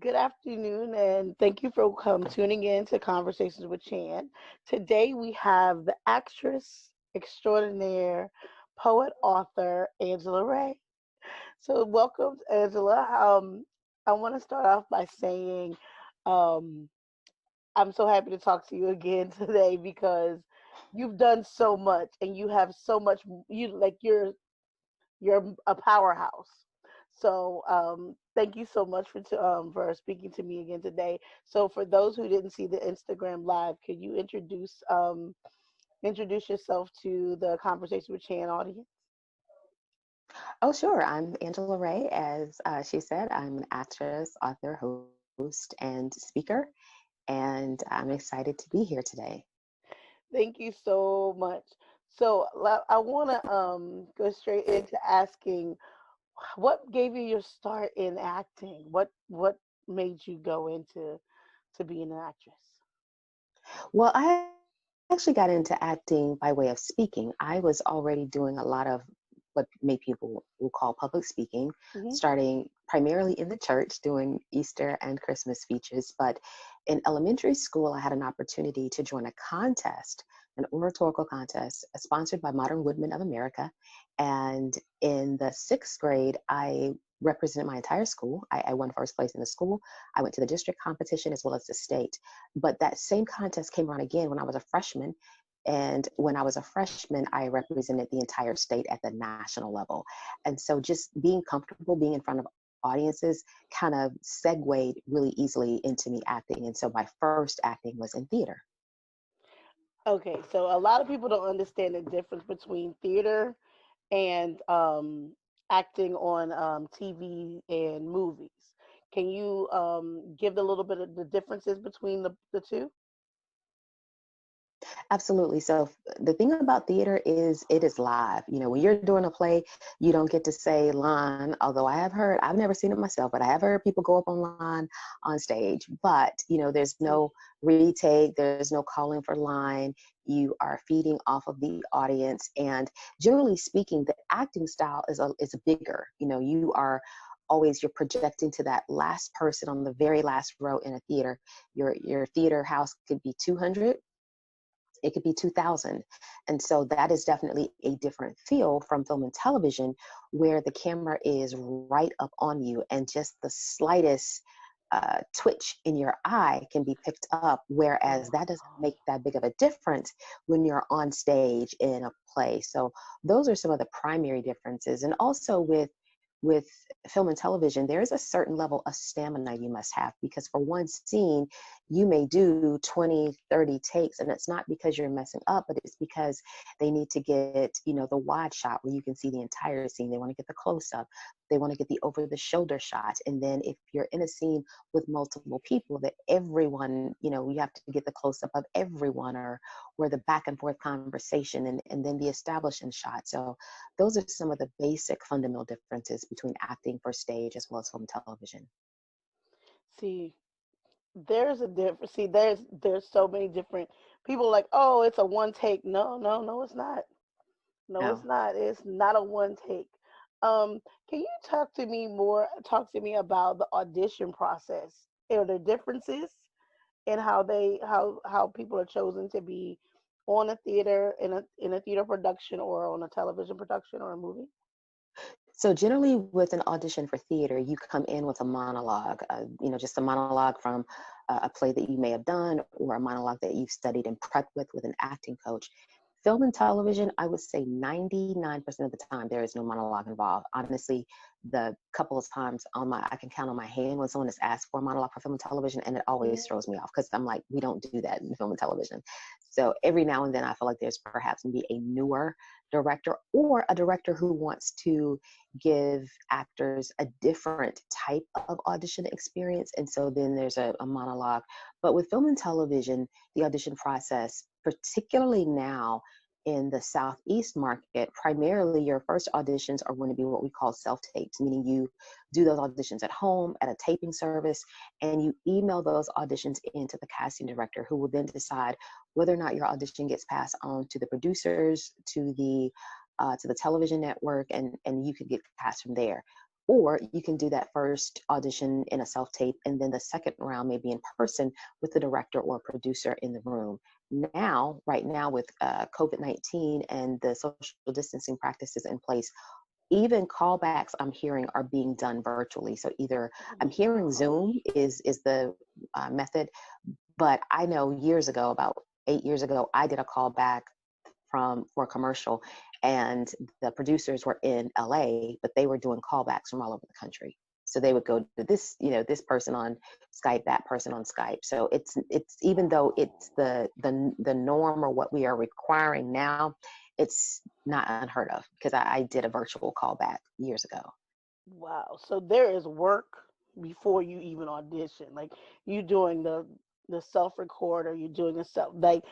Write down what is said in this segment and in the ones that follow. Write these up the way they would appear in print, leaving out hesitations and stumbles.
good afternoon, and thank you for tuning in to Conversations with Chan. Today we have the actress extraordinaire, poet, author, Angela Ray. So, welcome, Angela. I want to start off by saying um, I'm so happy to talk to you again today because you've done so much and you have so much. You're a powerhouse. So thank you so much for speaking to me again today. So for those who didn't see the Instagram live, could you introduce yourself to the Conversation with Chan audience? Oh, sure. I'm Angela Ray. As she said, I'm an actress, author, host, and speaker, and I'm excited to be here today. Thank you so much. So I want to go straight into asking, what gave you your start in acting? What made you go into to being an actress? Well, I actually got into acting by way of speaking. I was already doing a lot of what many people will call public speaking, Hmm. starting primarily in the church doing Easter and Christmas speeches. But in elementary school, I had an opportunity to join a contest, an oratorical contest sponsored by Modern Woodmen of America. And in the sixth grade, I represented my entire school. I won first place in the school. I went to the district competition as well as the state. But that same contest came around again when I was a freshman. And when I was a freshman, I represented the entire state at the national level. And so just being comfortable being in front of audiences kind of segued really easily into me acting. And so my first acting was in theater. Okay, so a lot of people don't understand the difference between theater and acting on TV and movies. Can you give a little bit of the differences between the two? Absolutely. So the thing about theater is it is live. You know, when you're doing a play, you don't get to say line, although I've never seen it myself, but I have heard people go up on line on stage. But, there's no retake, there's no calling for line. You are feeding off of the audience. And generally speaking, the acting style is a bigger, you are always you're projecting to that last person on the very last row in a theater. Your theater house could be 200, it could be 2000. And so that is definitely a different feel from film and television, where the camera is right up on you and just the slightest twitch in your eye can be picked up, Oh, whereas that doesn't make that big of a difference when you're on stage in a play. So those are some of the primary differences. And also with film and television, there is a certain level of stamina you must have, because for one scene, you may do 20, 30 takes, and it's not because you're messing up, but it's because they need to get, the wide shot where you can see the entire scene. They want to get the close up. They want to get the over the shoulder shot. And then if you're in a scene with multiple people, that everyone, you have to get the close up of everyone, or the back and forth conversation, and then the establishing shot. So those are some of the basic fundamental differences between acting for stage as well as film and television. see, there's a difference. See, there's so many different people like, oh, it's a one take. No, no, no, it's not. No, it's No. not. It's not a one take. Um, can you talk to me about the audition process? Are there differences in how people are chosen to be on a theater in a theater production or on a television production or a movie? So generally with an audition for theater, you come in with a monologue, just a monologue from a play that you may have done, or a monologue that you've studied and prepped with an acting coach. Film and television, I would say 99% of the time, there is no monologue involved. Honestly, the couple of times I can count on my hand when someone has asked for a monologue for film and television, and it always Mhm. throws me off because I'm like, we don't do that in film and television. So every now and then I feel like there's perhaps maybe a newer director, or a director who wants to give actors a different type of audition experience. And so then there's a monologue. But with film and television, the audition process, particularly now in the Southeast market, primarily your first auditions are going to be what we call self-tapes, meaning you do those auditions at home at a taping service, and you email those auditions into the casting director, who will then decide whether or not your audition gets passed on to the producers, to the television network, and you could get cast from there. Or you can do that first audition in a self-tape, and then the second round may be in person with the director or producer in the room. Now, right now with COVID-19 and the social distancing practices in place, even callbacks I'm hearing are being done virtually. So either I'm hearing Zoom is the method, but I know years ago, about 8 years ago, I did a callback for a commercial, and the producers were in LA, but they were doing callbacks from all over the country. So they would go to this, this person on Skype, that person on Skype. So it's even though it's the norm or what we are requiring now, it's not unheard of, because I did a virtual callback years ago. Wow. So there is work before you even audition. Like you doing the self record, or you doing the self, like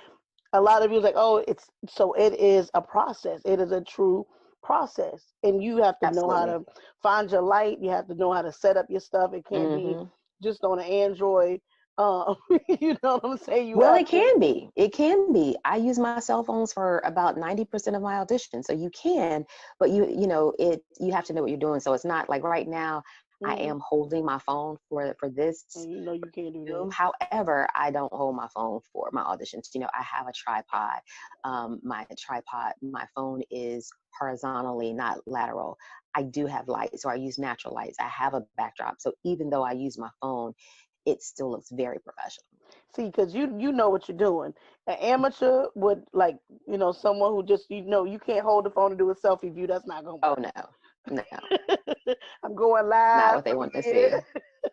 a lot of you like, oh, it is a process. It is a true process. And you have to know how Absolutely. to find your light. You have to know how to set up your stuff. It can't be Hmm. just on an Android. You know what I'm saying? You Well, have it to. can be. It can be. I use my cell phones for about 90% of my auditions. So you can, but you have to know what you're doing. So it's not like right now I Mhm. am holding my phone for this And you know you can't do that. Zoom. However, I don't hold my phone for my auditions. I have a tripod. My phone is horizontally, not lateral. I do have lights, so I use natural lights. I have a backdrop. So even though I use my phone, it still looks very professional. See, because you know what you're doing. An amateur would like, someone who just, you can't hold the phone and do a selfie view. That's not gonna Oh work. no, no, I'm going not live what they from want to here. see.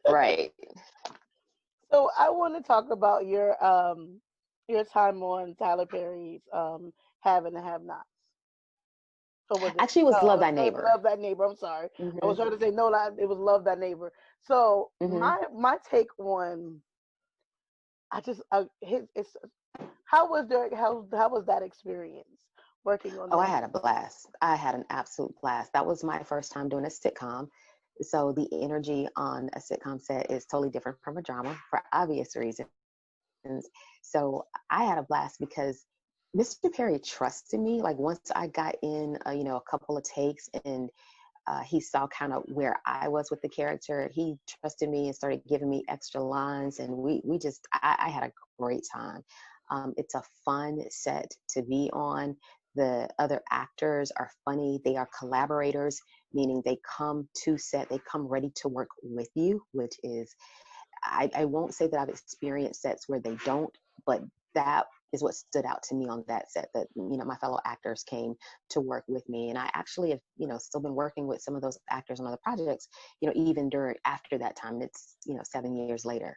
Right. So I want to talk about your time on Tyler Perry's Have and Have Nots. Or was it Actually, it was Love Thy Neighbor. Love That Neighbor? I'm sorry. I was Hmm. trying to say no, it was Love That Neighbor. So Hmm. my take on I just it's how was that experience working on Oh, I that? had a blast. I had an absolute blast. That was my first time doing a sitcom. So the energy on a sitcom set is totally different from a drama for obvious reasons. So I had a blast because Mr. Perry trusted me. Like once I got in, a couple of takes, and he saw kind of where I was with the character, he trusted me and started giving me extra lines, and I had a great time. It's a fun set to be on. The other actors are funny. They are collaborators, meaning they come to set, they come ready to work with you, which is, I won't say that I've experienced sets where they don't, but that is what stood out to me on that set, that my fellow actors came to work with me. And I actually have still been working with some of those actors on other projects, even during after that time. It's 7 years later.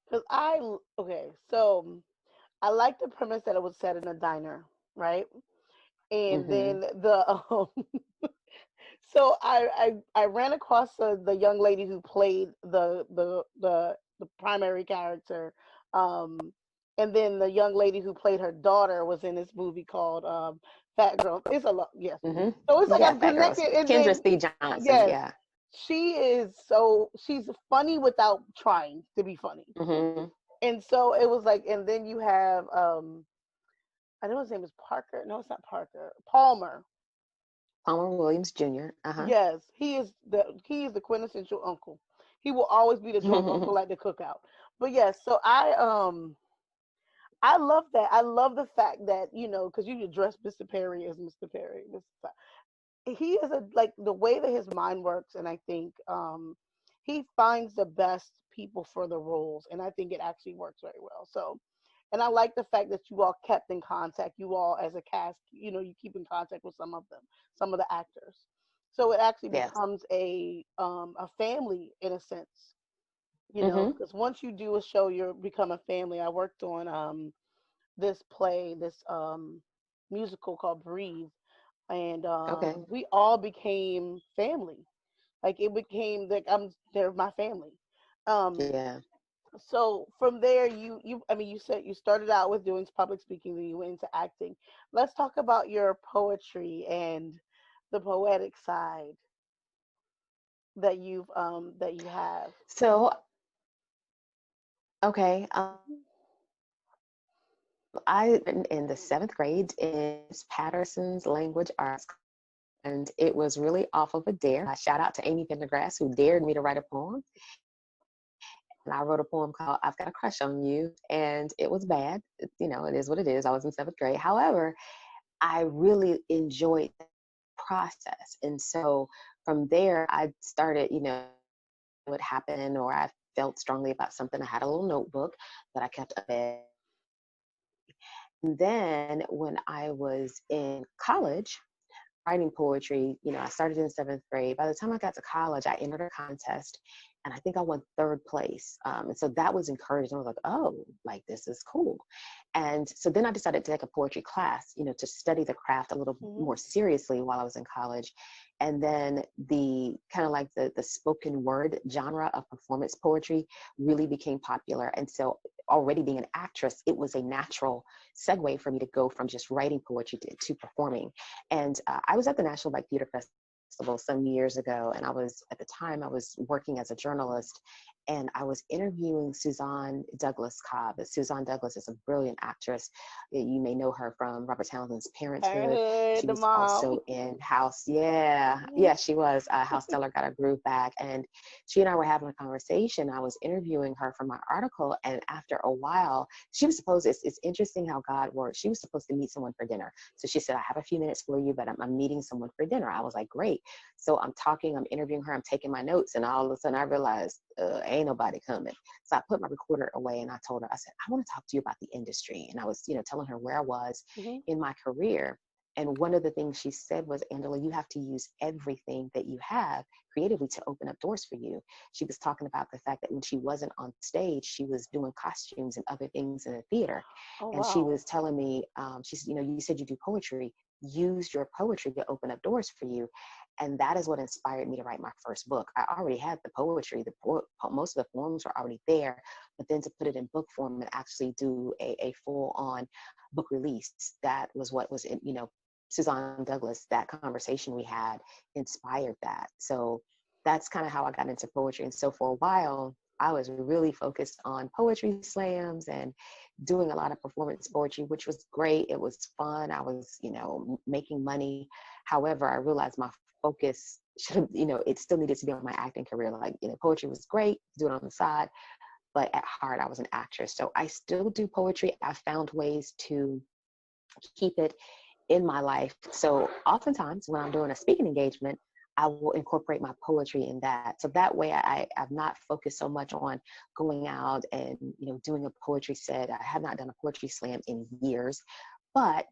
Because okay, so I like the premise that it was set in a diner, right? And Hmm. then so I ran across the young lady who played the primary character, um, and then the young lady who played her daughter was in this movie called Fat Girl. It's a lot, yes. Hmm. So it's like Yeah, I'm Fat Girls. connected, and Kendra then C. Johnson. yes, Yeah. she's funny without trying to be funny, Hmm. and so it was like, and then you have I know his name is Parker. No, it's not Parker. Palmer. Palmer Williams Jr. Uh-huh. Yes, he is the quintessential uncle. He will always be the drunk uncle at the cookout. But yes, so I love that. I love the fact that because you address Mr. Perry as Mr. Perry. He is like the way that his mind works, and I think he finds the best people for the roles, and I think it actually works very well. So, and I like the fact that you all kept in contact. You all, as a cast, you keep in contact with some of them, some of the actors. So it actually Yes. becomes a family in a sense, Hmm. because once you do a show, you become a family. I worked on this play, this musical called Breathe, and Okay. we all became family. Like it became like they're my family. Um, Yeah. so from there, I mean, you said you started out with doing public speaking, then you went into acting. Let's talk about your poetry and the poetic side that you have. So, okay. I in the seventh grade in Patterson's language arts. and it was really off of a dare. Shout out to Amy Pendergrass, who dared me to write a poem. And I wrote a poem called I've Got a Crush on You, and it was bad. You know, it is what it is. I was in seventh grade. However, I really enjoyed the process. And so from there, I started, you know, what happened, or I felt strongly about something. I had a little notebook that I kept up at. And then when I was in college, writing poetry, you know, I started in seventh grade. By the time I got to college, I entered a contest and I think I won third place. And so that was encouraging. I was like, oh, like this is cool. And so then I decided to take a poetry class, you know, to study the craft a little more seriously while I was in college. And then the kind of like the spoken word genre of performance poetry really became popular. And so already being an actress, it was a natural segue for me to go from just writing poetry to performing. And I was at the National Black Theater Festival some years ago, and I was, at the time, I was working as a journalist, and I was interviewing Suzanne Douglas Cobb. Suzanne Douglas is a brilliant actress. You may know her from Robert Townsend's Parenthood. She The was mom. also in House. Yeah, she was. How Stella Got Her Groove Back. And she and I were having a conversation. I was interviewing her for my article, and after a while, she was supposed, it's interesting how God works. She was supposed to meet someone for dinner. So she said, I have a few minutes for you, but I'm meeting someone for dinner. I was like, great. So I'm talking, I'm interviewing her, I'm taking my notes, and all of a sudden I realized, ain't nobody coming. So I put my recorder away and I told her, I said, I want to talk to you about the industry. And I was, you know, telling her where I was in my career. And one of the things she said was, Angela, you have to use everything that you have creatively to open up doors for you. She was talking about the fact that when she wasn't on stage, she was doing costumes and other things in the theater. Oh, And she wow. was telling me, she said, you know, you said you do poetry. Use your poetry to open up doors for you. And that is what inspired me to write my first book. I already had the poetry, most of the forms were already there, but then to put it in book form and actually do a full on book release, that was what was in, you know, Suzanne Douglas, that conversation we had inspired that. So that's kind of how I got into poetry. And so for a while, I was really focused on poetry slams and doing a lot of performance poetry, which was great. It was fun. I was, you know, making money. However, I realized my focus should have, you know, it still needed to be on my acting career. Like, you know, poetry was great, do it on the side, but at heart, I was an actress. So I still do poetry. I found ways to keep it in my life. So oftentimes when I'm doing a speaking engagement, I will incorporate my poetry in that. So that way I've not focused so much on going out and, you know, doing a poetry set. I have not done a poetry slam in years, but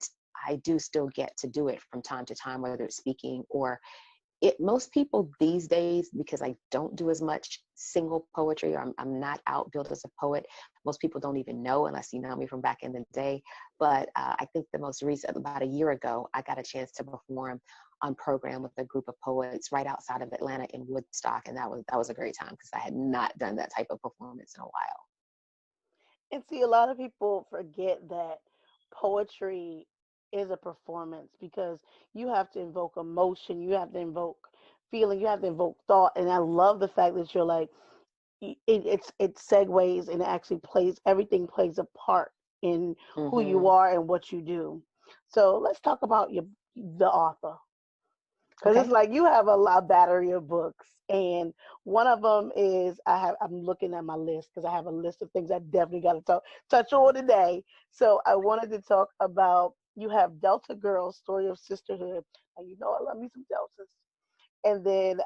I do still get to do it from time to time, whether it's speaking or most people these days, because I don't do as much single poetry, or I'm not out billed as a poet. Most people don't even know unless you know me from back in the day. But I think the most recent, about a year ago, I got a chance to perform on program with a group of poets right outside of Atlanta in Woodstock, and that was a great time because I had not done that type of performance in a while. And see, a lot of people forget that poetry is a performance because you have to invoke emotion, you have to invoke feeling, you have to invoke thought. And I love the fact that you're like, it segues and it actually plays, everything plays a part in who you Mm-hmm. are and what you do. So let's talk about the author. Because it's Okay. like you have a lot battery of books, and one of them is I'm looking at my list because I have a list of things I definitely got to touch on today. So I wanted to talk about, you have Delta Girl Story of Sisterhood, and you know I love me some Deltas. And then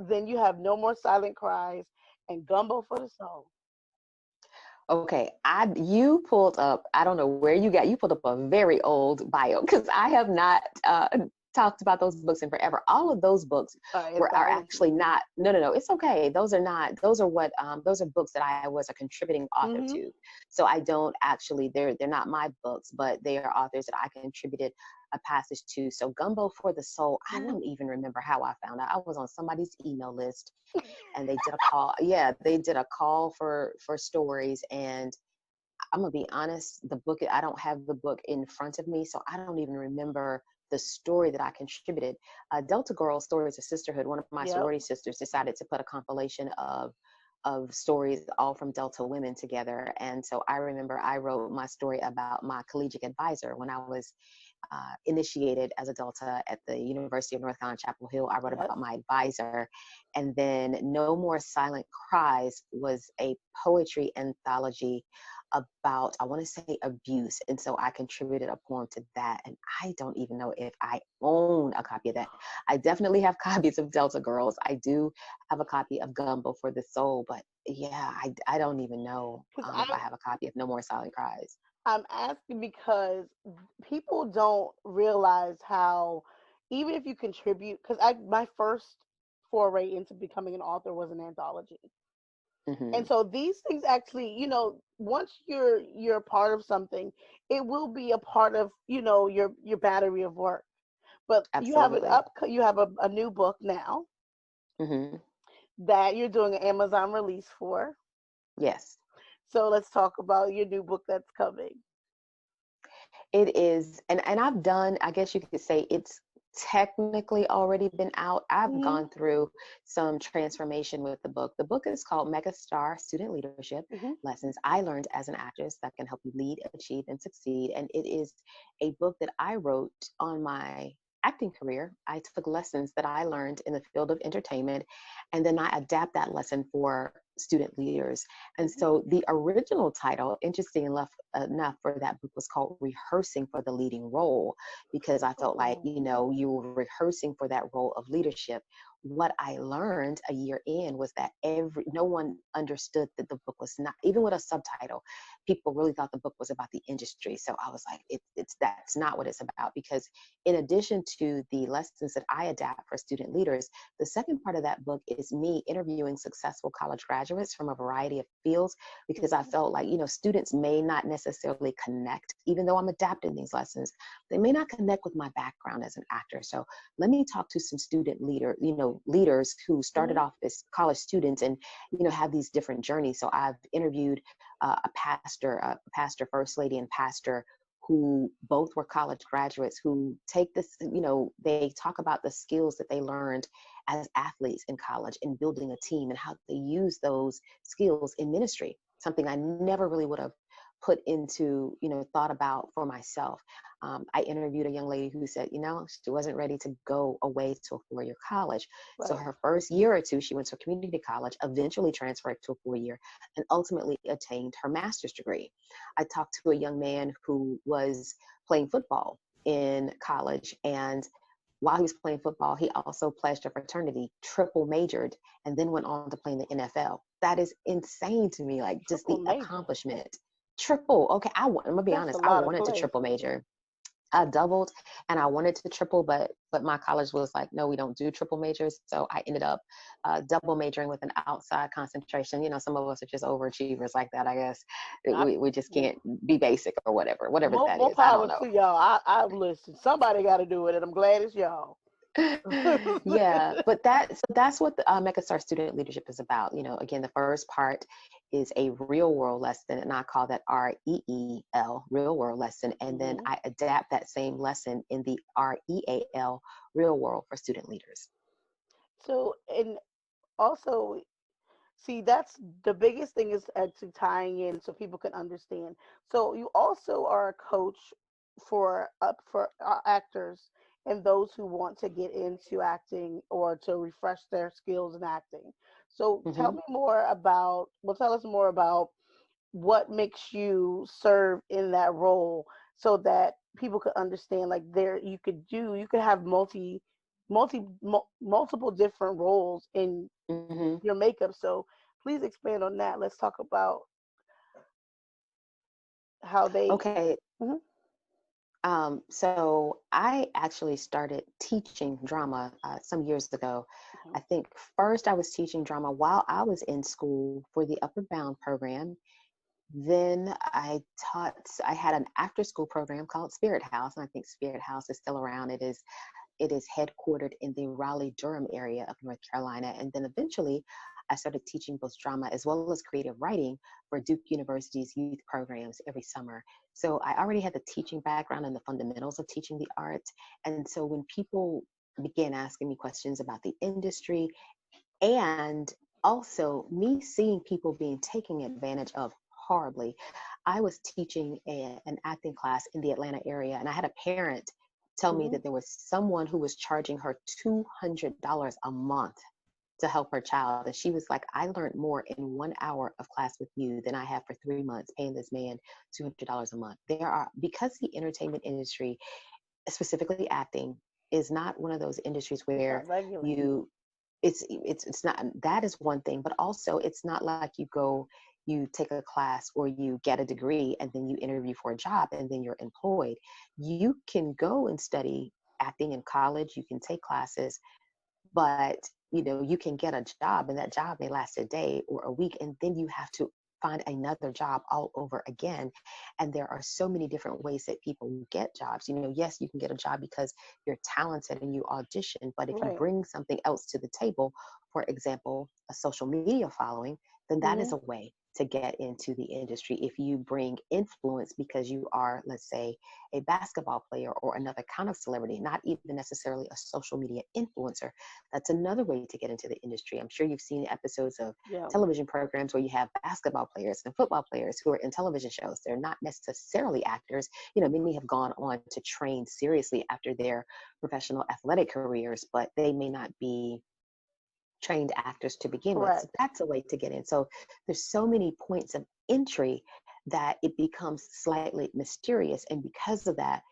then you have No More Silent Cries and Gumbo for the Soul. Okay, you pulled up, I don't know where you pulled up a very old bio because I have not talked about those books in forever. All of those books are actually not, no, it's okay. Those are not, those are books that I was a contributing author Mm-hmm. to. So I don't actually, they're not my books, but they are authors that I contributed a passage to. So Gumbo for the Soul, I Mm-hmm. don't even remember how I found out. I was on somebody's email list and they did a call. Yeah, they did a call for stories. And I'm gonna be honest, I don't have the book in front of me, so I don't even remember the story that I contributed. Delta Girl Stories of Sisterhood, one of my Yep. sorority sisters decided to put a compilation of stories all from Delta women together. And so I remember I wrote my story about my collegiate advisor when I was initiated as a Delta at the University of North Carolina, Chapel Hill. I wrote Yes. about my advisor. And then No More Silent Cries was a poetry anthology about, I want to say, abuse. And so I contributed a poem to that. And I don't even know if I own a copy of that. I definitely have copies of Delta Girls. I do have a copy of Gumbo for the Soul, but yeah, I don't even know Because if I have a copy of No More Silent Cries. I'm asking because people don't realize how, even if you contribute, because my first foray into becoming an author was an anthology. And Hmm. so these things actually, once you're a part of something, it will be a part of, your battery of work. But Absolutely. you have a new book now Hmm. that you're doing an Amazon release for. Yes. So let's talk about your new book that's coming. It is, and I've done, I guess you could say it's technically already been out. I've Hmm. gone through some transformation with the book. The book is called Megastar Student Leadership Hmm. Lessons I Learned as an Actress That Can Help You Lead, Achieve, and Succeed. And it is a book that I wrote on my acting career. I took lessons that I learned in the field of entertainment, and then I adapt that lesson for student leaders. And Hmm. so the original title, interesting enough, for that book was called Rehearsing for the Leading Role, because I felt like, Oh. you were rehearsing for that role of leadership. What I learned a year in was that no one understood that the book was not, even with a subtitle, people really thought the book was about the industry. So I was like, that's not what it's about, because in addition to the lessons that I adapt for student leaders, the second part of that book is me interviewing successful college graduates from a variety of fields, because I Mhm. felt like, students may not necessarily connect, even though I'm adapting these lessons, they may not connect with my background as an actor. So let me talk to some leaders who started Mhm. off as college students and, have these different journeys. So I've interviewed a pastor, first lady, and pastor who both were college graduates, who take this, they talk about the skills that they learned as athletes in college and building a team, and how they use those skills in ministry, something I never really would have put into, thought about for myself. I interviewed a young lady who said, she wasn't ready to go away to a four-year college. So Right. her first year or two, she went to a community college, eventually transferred to a four-year, and ultimately attained her master's degree. I talked to a young man who was playing football in college, and while he was playing football, he also pledged a fraternity, triple majored, and then went on to play in the NFL. That is insane to me, like just Triple the major. accomplishment. Triple. Okay, I'm gonna be That's a honest. I lot of wanted to play. triple major. I doubled and I wanted to triple, but my college was like, no, we don't do triple majors. So I ended up double majoring with an outside concentration. Some of us are just overachievers like that, I guess. I, We just can't be basic or whatever that more is. I don't power know. to y'all. I listen. Somebody got to do it, and I'm glad it's y'all. Yeah, but that's what the Megastar Student Leadership is about. Again, the first part is a real world lesson, and I call that REEL, real world lesson, and then Hmm. I adapt that same lesson in the REAL, real world, for student leaders. So, and also, see, that's the biggest thing is actually tying in so people can understand. So, you also are a coach for actors and those who want to get into acting or to refresh their skills in acting. So, Hmm. tell us more about what makes you serve in that role so that people could understand like you could have multiple different roles in Hmm. your makeup. So please expand on that. Let's talk about how they. Okay, Mhm. so I actually started teaching drama some years ago. I think first I was teaching drama while I was in school for the Upward Bound program. Then I had an after school program called Spirit House, and I think Spirit House is still around. It is headquartered in the Raleigh-Durham area of North Carolina. And then eventually I started teaching both drama as well as creative writing for Duke University's youth programs every summer. So I already had the teaching background and the fundamentals of teaching the arts. And so when people began asking me questions about the industry, and also me seeing people being taken advantage of horribly. I was teaching an acting class in the Atlanta area, and I had a parent tell me Hmm. that there was someone who was charging her $200 a month to help her child. And she was like, I learned more in 1 hour of class with you than I have for 3 months paying this man $200 a month. Because the entertainment industry, specifically acting, is not one of those industries It's where not regulated. you it's not, that is one thing, but also it's not like you take a class or you get a degree and then you interview for a job and then you're employed. You can go and study acting in college, you can take classes, but you can get a job and that job may last a day or a week, and then you have to find another job all over again. And there are so many different ways that people get jobs. Yes, you can get a job because you're talented and you audition, but if you Right. bring something else to the table, for example, a social media following, then that is Hmm. a way to get into the industry. If you bring influence because you are, let's say, a basketball player or another kind of celebrity, not even necessarily a social media influencer, that's another way to get into the industry. I'm sure you've seen episodes of Yeah. television programs where you have basketball players and football players who are in television shows. They're not necessarily actors. Many have gone on to train seriously after their professional athletic careers, but they may not be trained actors to begin with. So Correct. that's a way to get in. So there's so many points of entry that it becomes slightly mysterious. And because of that,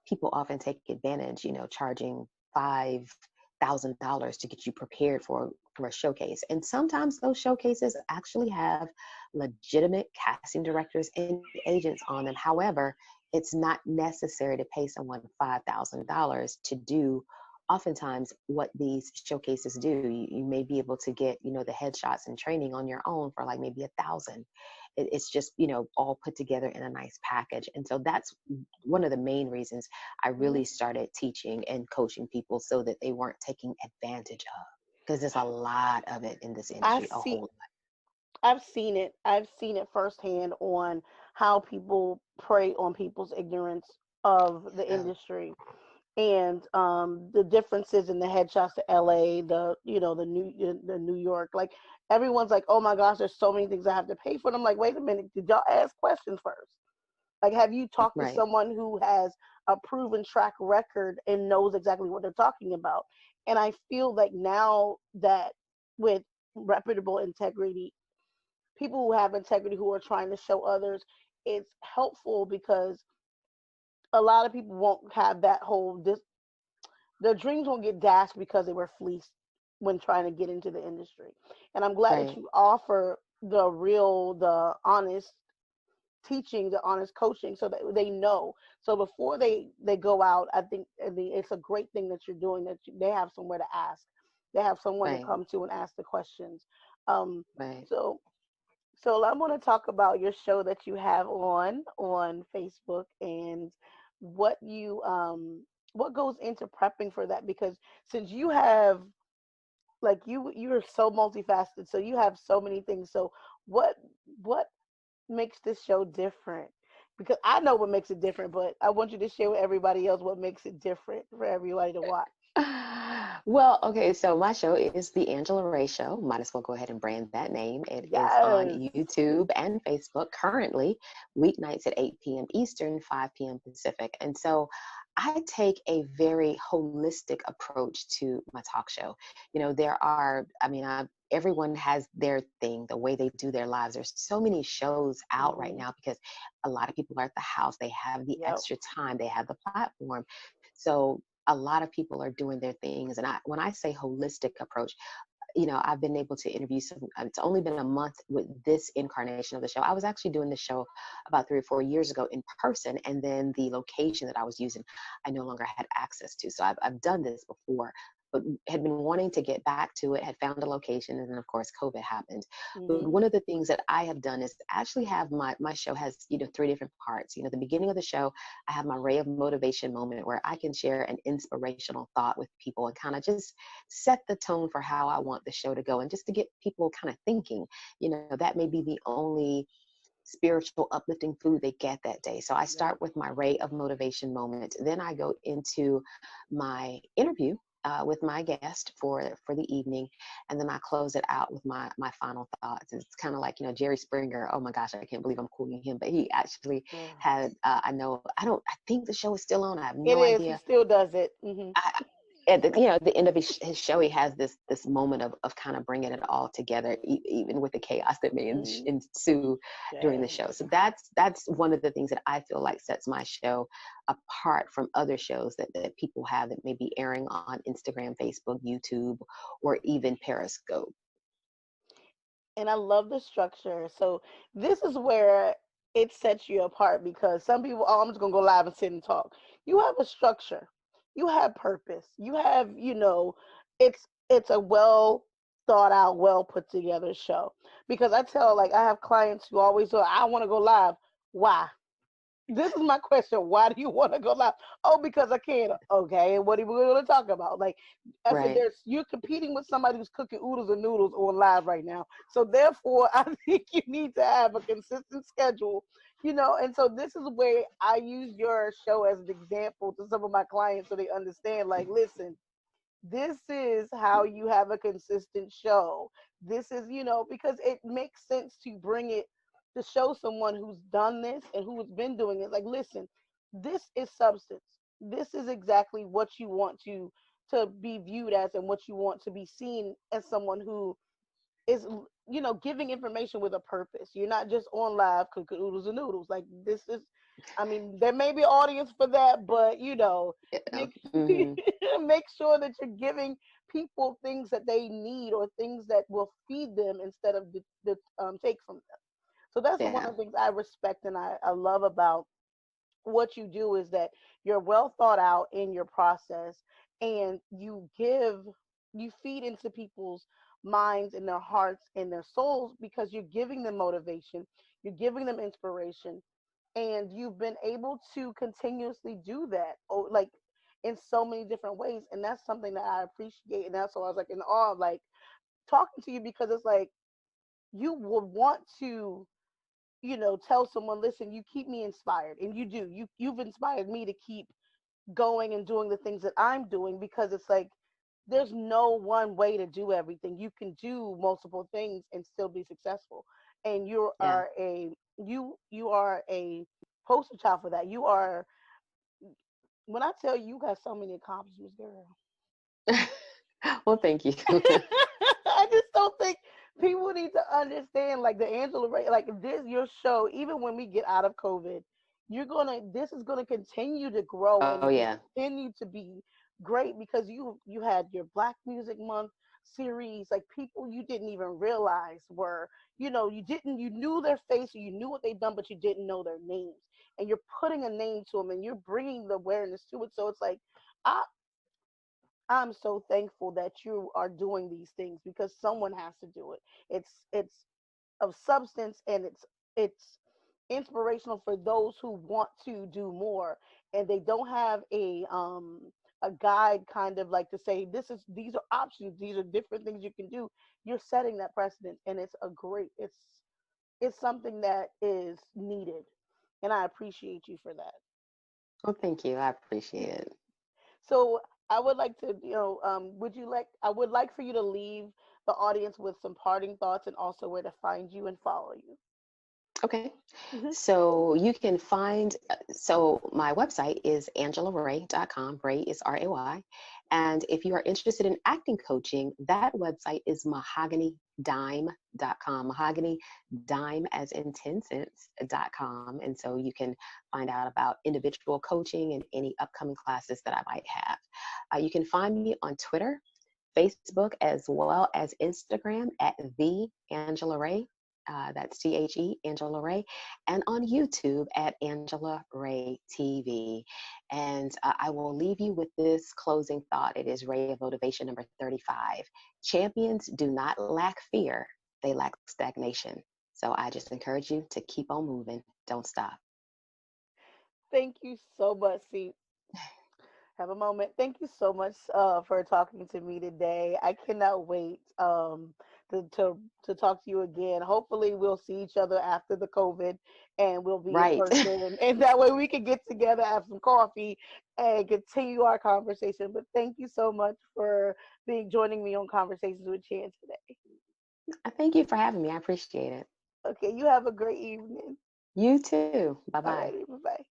people often take advantage, charging $5,000 to get you prepared for a showcase. And sometimes those showcases actually have legitimate casting directors and agents on them. However, it's not necessary to pay someone $5,000 to do oftentimes what these showcases do. You may be able to get the headshots and training on your own for like maybe 1,000. It's just all put together in a nice package. And so that's one of the main reasons I Hmm. really started teaching and coaching people, so that they weren't taking advantage of, because there's a lot of it in this I industry, a see. whole I've seen it. I've seen it firsthand on how people prey on people's ignorance of the lot. industry, and the differences in the headshots to LA, the New York. Like everyone's like, oh my gosh, there's so many things I have to pay for. And I'm like, wait a minute, did y'all ask questions first? Like, have you talked to Right, someone who has a proven track record and knows exactly what they're talking about? And I feel like now that with reputable integrity, people who have integrity who are trying to show others, it's helpful because a lot of people won't have that whole their dreams won't get dashed because they were fleeced when trying to get into the industry. And I'm glad that right, you offer the honest teaching, the honest coaching, so that they know. So before they go out, I think it's a great thing that you're doing. They have somewhere to ask, they have someone to right, come to and ask the questions. Um, right. so so I want to talk about your show that you have on Facebook and what you what goes into prepping for that, because since you have like you're so multifaceted, so you have so many things. So what what makes this show different? Because I know what makes it different, but I want you to share with everybody else what makes it different for everybody to watch. Well, okay, so my show is the Angela Ray Show. Might as well go ahead and brand that name. It is on Yes. YouTube and Facebook currently, weeknights at 8 p.m. Eastern, 5 p.m. Pacific. And so I take a very holistic approach to my talk show. There are, I mean, everyone has their thing, the way they do their lives. There's so many shows out right Hmm. now because a lot of people are at the house, they have the Yep. extra time, they have the platform. So a lot of people are doing their things. And when I say holistic approach, I've been able to interview some, it's only been a month with this incarnation of the show. I was actually doing the show about 3 or 4 years ago in person. And then the location that I was using, I no longer had access to. So I've done this before, but had been wanting to get back to it, had found a location. And then of course, COVID happened. But Hmm. one of the things that I have done is actually have my show has, three different parts. The beginning of the show, I have my ray of motivation moment where I can share an inspirational thought with people and kind of just set the tone for how I want the show to go, and just to get people kind of thinking. That may be the only spiritual uplifting food they get that day. So I Yep. start with my ray of motivation moment. Then I go into my interview. with my guest for the evening, and then I close it out with my final thoughts. It's kind of like, Jerry Springer. Oh my gosh, I can't believe I'm quoting him, but he actually Ugh. had. I think the show is still on. I have It no is. He idea. still does it. I, at the end of his show, he has this moment of kind of bringing it all together, even with the chaos that may Hmm. ensue during the Dang. show. So that's one of the things that I feel like sets my show apart from other shows that people have that may be airing on Instagram, Facebook, YouTube, or even Periscope. And I love the structure. So this is where it sets you apart because some people, oh, I'm just gonna go live and sit and talk. You have a structure. You have purpose. You have, it's a well thought out, well put together show. Because I tell, like, I have clients who always say, I want to go live. Why? This is my question. Why do you want to go live? Oh, because I can. Okay, and what are we going to talk about? Like I said, Right. you're competing with somebody who's cooking oodles and noodles on live right now. So therefore, I think you need to have a consistent schedule. And so this is where I use your show as an example to some of my clients so they understand. Like, listen, this is how you have a consistent show. This is, because it makes sense to bring it to show someone who's done this and who has been doing it. Like, listen, this is substance. This is exactly what you want to be viewed as and what you want to be seen as someone who is giving information with a purpose. You're not just on live cooking oodles and noodles. Like this is, I mean, there may be audience for that, but Yeah. make Hmm. make sure that you're giving people things that they need or things that will feed them instead of the take from them. So that's one Yeah. of the things I respect and I love about what you do is that you're well thought out in your process and you feed into people's minds and their hearts and their souls because you're giving them motivation, you're giving them inspiration, and you've been able to continuously do that, like in so many different ways. And that's something that I appreciate, and that's why I was like in awe of like talking to you because it's like you would want to tell someone, listen, you keep me inspired, and you do. You've inspired me to keep going and doing the things that I'm doing because it's like there's no one way to do everything. You can do multiple things and still be successful. And Yeah. you are a poster child for that. You are when I tell you, you got so many accomplishments, girl. Well, thank you. I just don't think people need to understand like the Angela Ray, like this your show, even when we get out of COVID, this is gonna continue to grow Oh and yeah. continue to be great because you had your Black Music Month series, like people you didn't even realize were, you knew their face or you knew what they'd done, but you didn't know their names. And you're putting a name to them and you're bringing the awareness to it. So it's like, I, I'm so thankful that you are doing these things because someone has to do it. It's of substance and it's inspirational for those who want to do more and they don't have a guide kind of like to say these are options, these are different things you can do. You're setting that precedent and it's something that is needed, and I appreciate you for that. Well, thank you. I appreciate it. So I would like to, I would like for you to leave the audience with some parting thoughts and also where to find you and follow you. Okay. Hmm. So you can find, so my website is angelaray.com. Ray is Ray. And if you are interested in acting coaching, that website is mahoganydime.com. Mahogany dime as in 10 cents.com. And so you can find out about individual coaching and any upcoming classes that I might have. You can find me on Twitter, Facebook, as well as Instagram at the Angela Ray. That's Angela Ray, and on YouTube at Angela Ray TV. And I will leave you with this closing thought. It is Ray of Motivation number 35. Champions do not lack fear, they lack stagnation. So I just encourage you to keep on moving. Don't stop. Thank you so much. See, have a moment. Thank you so much for talking to me today. I cannot wait to talk to you again. Hopefully, we'll see each other after the COVID, and we'll be in Right. person, and that way we can get together, have some coffee, and continue our conversation. But thank you so much for joining me on Conversations with Chan today. Thank you for having me. I appreciate it. Okay, you have a great evening. You too. Bye All bye. righty, bye bye.